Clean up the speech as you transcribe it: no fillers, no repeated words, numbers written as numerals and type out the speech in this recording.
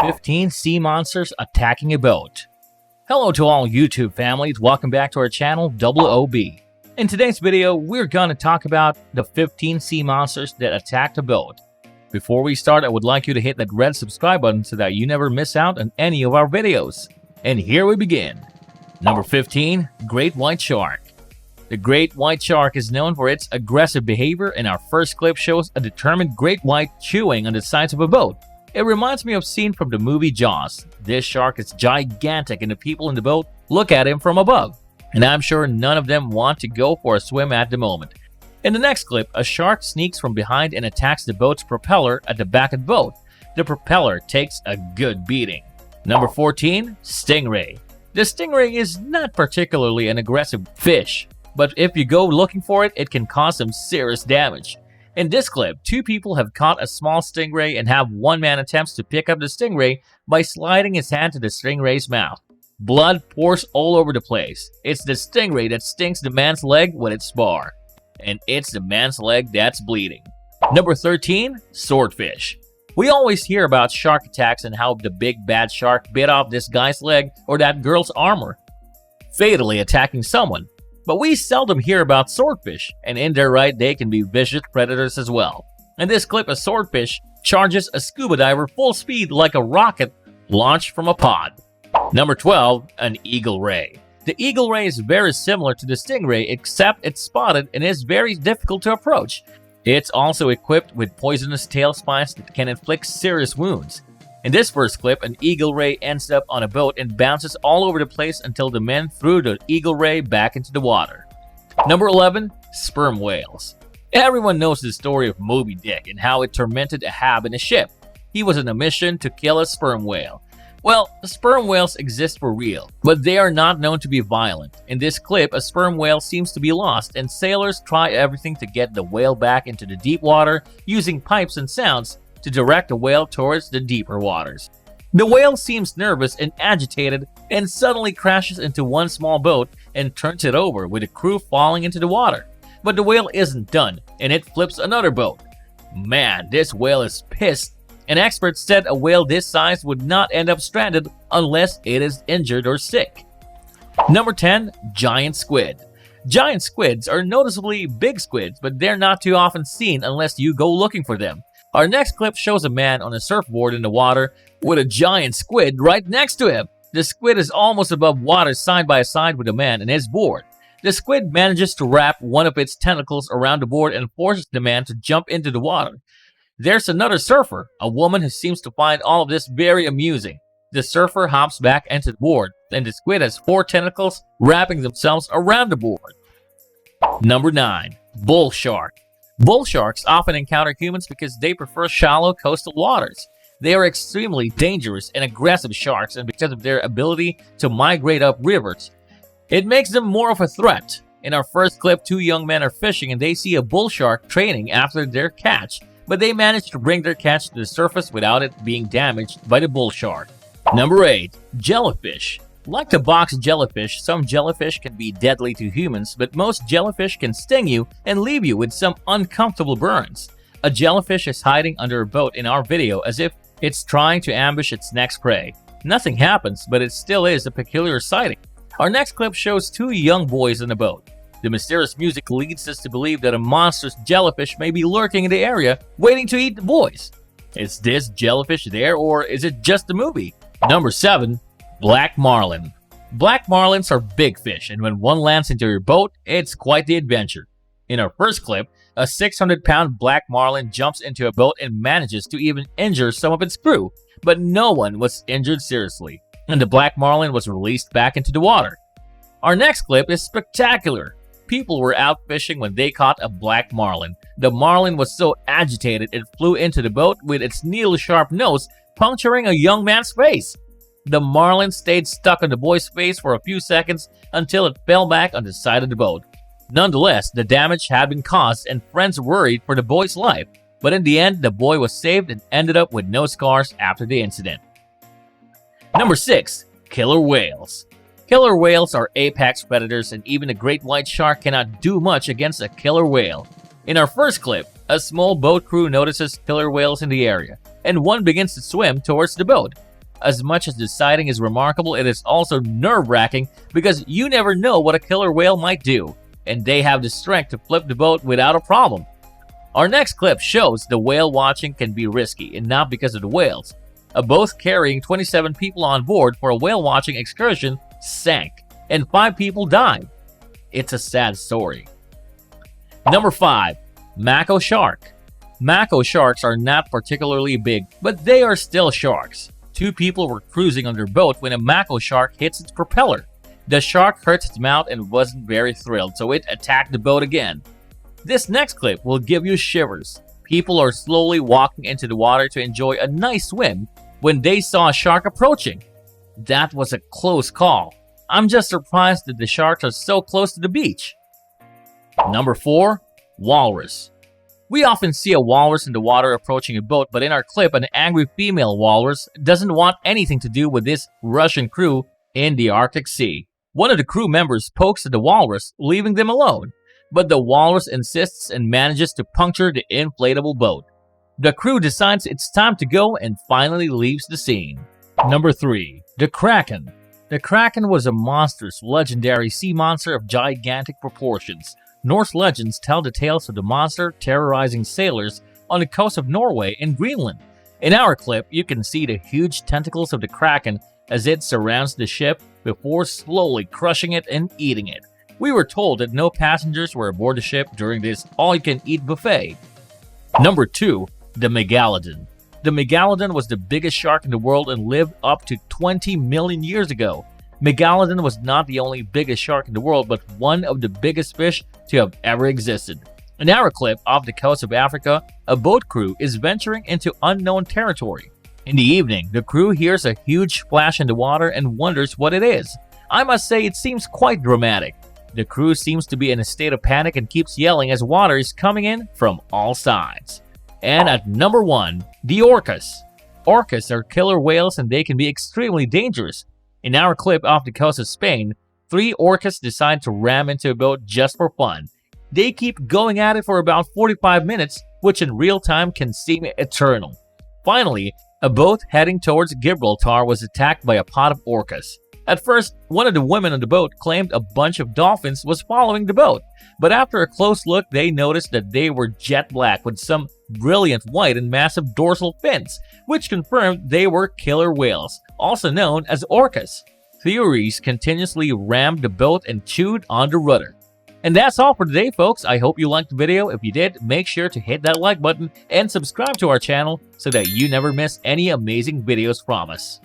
15 sea monsters attacking a boat. Hello to all YouTube families, welcome back to our channel OOB. In today's video, we're gonna talk about the 15 sea monsters that attacked a boat. Before we start, I would like you to hit that red subscribe button so that you never miss out on any of our videos. And here we begin. Number 15, Great White Shark. The great white shark is known for its aggressive behavior, and our first clip shows a determined great white chewing on the sides of a boat. It reminds me of a scene from the movie Jaws. This shark is gigantic and the people in the boat look at him from above. And I'm sure none of them want to go for a swim at the moment. In the next clip, a shark sneaks from behind and attacks the boat's propeller at the back of the boat. The propeller takes a good beating. Number 14, Stingray. The stingray is not particularly an aggressive fish, but if you go looking for it, it can cause some serious damage. In this clip, two people have caught a small stingray and have one man attempts to pick up the stingray by sliding his hand to the stingray's mouth. Blood pours all over the place. It's the stingray that stings the man's leg with its spar. And it's the man's leg that's bleeding. Number 13, Swordfish. We always hear about shark attacks and how the big bad shark bit off this guy's leg or that girl's armor, fatally attacking someone. But we seldom hear about swordfish, and in their right, they can be vicious predators as well. In this clip, a swordfish charges a scuba diver full speed like a rocket launched from a pod. Number 12, an eagle ray. The eagle ray is very similar to the stingray, except it's spotted and is very difficult to approach. It's also equipped with poisonous tail spines that can inflict serious wounds. In this first clip, an eagle ray ends up on a boat and bounces all over the place until the men threw the eagle ray back into the water. Number 11, sperm whales. Everyone knows the story of Moby Dick and how it tormented Ahab in a ship. He was on a mission to kill a sperm whale. Well, sperm whales exist for real, but they are not known to be violent. In this clip, a sperm whale seems to be lost, and sailors try everything to get the whale back into the deep water using pipes and sounds to direct the whale towards the deeper waters. The whale seems nervous and agitated and suddenly crashes into one small boat and turns it over, with the crew falling into the water. But the whale isn't done, and it flips another boat. Man, this whale is pissed, and experts said a whale this size would not end up stranded unless it is injured or sick. Number 10, giant squid. Giant squids are noticeably big squids, but they're not too often seen unless you go looking for them. Our next clip shows a man on a surfboard in the water with a giant squid right next to him. The squid is almost above water side by side with the man and his board. The squid manages to wrap one of its tentacles around the board and forces the man to jump into the water. There's another surfer, a woman who seems to find all of this very amusing. The surfer hops back into the board, and the squid has 4 tentacles wrapping themselves around the board. Number 9, bull shark. Bull sharks often encounter humans because they prefer shallow coastal waters. They are extremely dangerous and aggressive sharks, and because of their ability to migrate up rivers, it makes them more of a threat. In our first clip, 2 young men are fishing and they see a bull shark training after their catch, but they manage to bring their catch to the surface without it being damaged by the bull shark. Number 8, jellyfish. Like the box jellyfish, some jellyfish can be deadly to humans, but most jellyfish can sting you and leave you with some uncomfortable burns. A jellyfish is hiding under a boat in our video as if it's trying to ambush its next prey. Nothing happens, but it still is a peculiar sighting. Our next clip shows 2 young boys in a boat. The mysterious music leads us to believe that a monstrous jellyfish may be lurking in the area, waiting to eat the boys. Is this jellyfish there, or is it just a movie? Number 7, black marlin. Black marlins are big fish, and when one lands into your boat, it's quite the adventure. In our first clip, a 600-pound black marlin jumps into a boat and manages to even injure some of its crew, but no one was injured seriously, and the black marlin was released back into the water. Our next clip is spectacular. People were out fishing when they caught a black marlin. The marlin was so agitated it flew into the boat with its needle-sharp nose puncturing a young man's face. The marlin stayed stuck on the boy's face for a few seconds until it fell back on the side of the boat. Nonetheless, the damage had been caused and friends worried for the boy's life, but in the end, the boy was saved and ended up with no scars after the incident. Number 6, killer whales. Killer whales are apex predators, and even a great white shark cannot do much against a killer whale. In our first clip, a small boat crew notices killer whales in the area, and one begins to swim towards the boat. As much as the sighting is remarkable, it is also nerve-wracking because you never know what a killer whale might do, and they have the strength to flip the boat without a problem. Our next clip shows the whale watching can be risky, and not because of the whales. A boat carrying 27 people on board for a whale watching excursion sank, and 5 people died. It's a sad story. Number 5. Mako shark. Mako sharks are not particularly big, but they are still sharks. 2 people were cruising on their boat when a mako shark hits its propeller. The shark hurt its mouth and wasn't very thrilled, so it attacked the boat again. This next clip will give you shivers. People are slowly walking into the water to enjoy a nice swim when they saw a shark approaching. That was a close call. I'm just surprised that the sharks are so close to the beach. Number 4. Walrus. We often see a walrus in the water approaching a boat, but in our clip, an angry female walrus doesn't want anything to do with this Russian crew in the Arctic Sea. One of the crew members pokes at the walrus, leaving them alone, but the walrus insists and manages to puncture the inflatable boat. The crew decides it's time to go and finally leaves the scene. Number 3. The Kraken. The Kraken was a monstrous, legendary sea monster of gigantic proportions. Norse legends tell the tales of the monster terrorizing sailors on the coast of Norway and Greenland. In our clip, you can see the huge tentacles of the Kraken as it surrounds the ship before slowly crushing it and eating it. We were told that no passengers were aboard the ship during this all-you-can-eat buffet. Number 2. The Megalodon. The Megalodon was the biggest shark in the world and lived up to 20 million years ago. Megalodon was not the only biggest shark in the world, but one of the biggest fish to have ever existed. In our clip, off the coast of Africa, a boat crew is venturing into unknown territory. In the evening, the crew hears a huge splash in the water and wonders what it is. I must say it seems quite dramatic. The crew seems to be in a state of panic and keeps yelling as water is coming in from all sides. And at number 1, the orcas. Orcas are killer whales and they can be extremely dangerous. In our clip off the coast of Spain, 3 orcas decide to ram into a boat just for fun. They keep going at it for about 45 minutes, which in real time can seem eternal. Finally, a boat heading towards Gibraltar was attacked by a pod of orcas. At first, one of the women on the boat claimed a bunch of dolphins was following the boat, but after a close look, they noticed that they were jet black with some brilliant white and massive dorsal fins, which confirmed they were killer whales, also known as orcas. Theories continuously rammed the boat and chewed on the rudder. And that's all for today, folks. I hope you liked the video. If you did, make sure to hit that like button and subscribe to our channel so that you never miss any amazing videos from us.